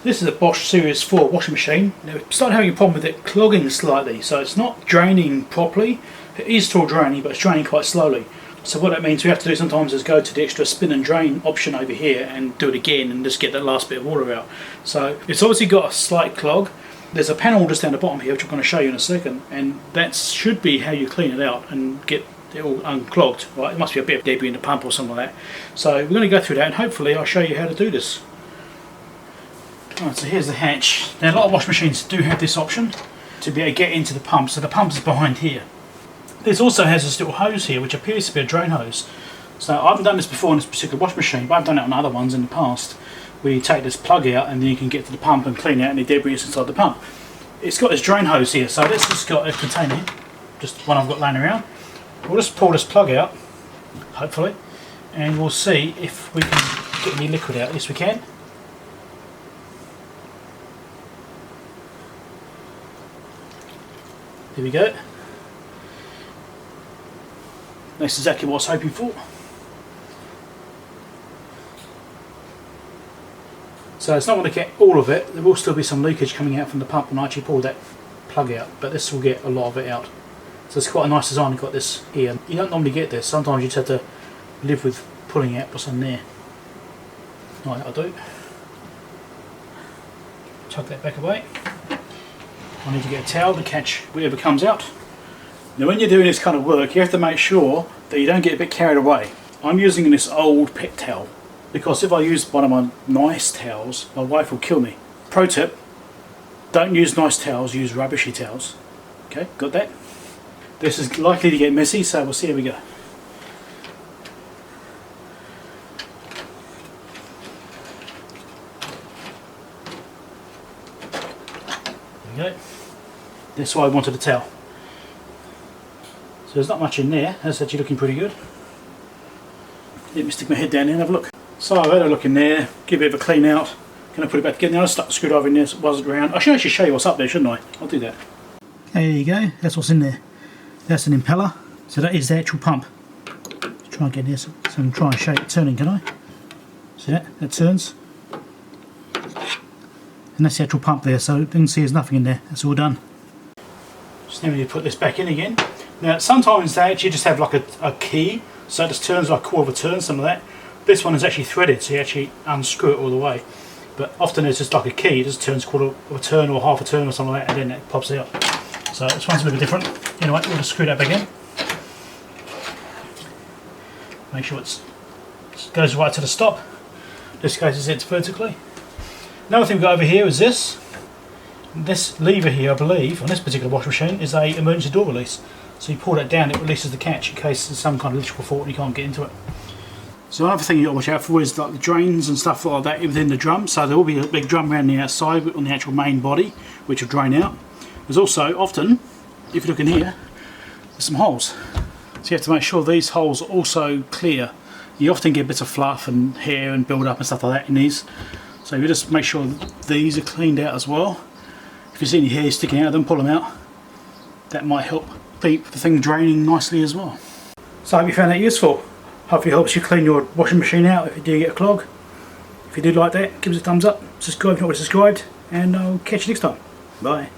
This is a Bosch Series 4 washing machine. Now we're starting having a problem with it clogging slightly, so it's not draining properly. It is still draining, but it's draining quite slowly. So what that means we have to do sometimes is go to the extra spin and drain option over here and do it again and just get that last bit of water out. So it's obviously got a slight clog. There's a panel just down the bottom here which I'm going to show you in a second, and that should be how you clean it out and get it all unclogged. Right? It must be a bit of debris in the pump or something like that. So we're going to go through that and hopefully I'll show you how to do this. Right, so here's the hatch. Now a lot of washing machines do have this option to be able to get into the pump, so the pump is behind here. This also has this little hose here which appears to be a drain hose. So I haven't done this before in this particular washing machine, but I've done it on other ones in the past, where you take this plug out and then you can get to the pump and clean out any debris inside the pump. It's got this drain hose here, so this has got a container here, just one I've got laying around. We'll just pull this plug out, hopefully, and we'll see if we can get any liquid out. Yes, we can. There we go. That's exactly what I was hoping for. So it's not going to get all of it. There will still be some leakage coming out from the pump when I actually pull that plug out, but this will get a lot of it out. So it's quite a nice design. You've got this here. You don't normally get this. Sometimes you just have to live with pulling out what's in there. Right, I'll do. Chuck that back away. I need to get a towel to catch whatever comes out. Now when you're doing this kind of work, you have to make sure that you don't get a bit carried away. I'm using this old pet towel because if I use one of my nice towels, my wife will kill me. Pro tip, don't use nice towels, use rubbishy towels. Okay, got that? This is likely to get messy, so we'll see how we go. There we go. That's why I wanted a towel. So there's not much in there. That's actually looking pretty good. Let me stick my head down there and have a look. So I've had a look in there, give it a bit of a clean out. Can I put it back together now? I stuck the screwdriver in there so it wasn't around. I should actually show you what's up there, shouldn't I? I'll do that. There you go, that's what's in there. That's an impeller. So that is the actual pump. Let's try and get this. So I can try and show it turning, can I? See that? That turns. And that's the actual pump there, so you can see there's nothing in there. That's all done. Just now we need to put this back in again. Now sometimes they actually just have like a key, so it just turns like a quarter of a turn, some of that. This one is actually threaded, so you actually unscrew it all the way. But often it's just like a key, it just turns quarter of a turn or half a turn or something like that, and then it pops out. So this one's a bit different. Anyway, we'll just screw that back in. Make sure it goes right to the stop. This case it sits vertically. Another thing we've got over here is this. This lever here, I believe, on this particular washing machine is a emergency door release. So you pull that down, it releases the catch in case there's some kind of electrical fault and you can't get into it. So another thing you've got to watch out for is like the drains and stuff like that within the drum. So there will be a big drum around the outside on the actual main body, which will drain out. There's also often, if you look in here, there's some holes. So you have to make sure these holes are also clear. You often get bits of fluff and hair and build up and stuff like that in these. So you just make sure these are cleaned out as well. If you see any hair sticking out of them, pull them out. That might help keep the thing draining nicely as well. So I hope you found that useful. Hopefully it helps you clean your washing machine out if you do get a clog. If you do like that, give us a thumbs up, subscribe if you're not already subscribed, and I'll catch you next time. Bye.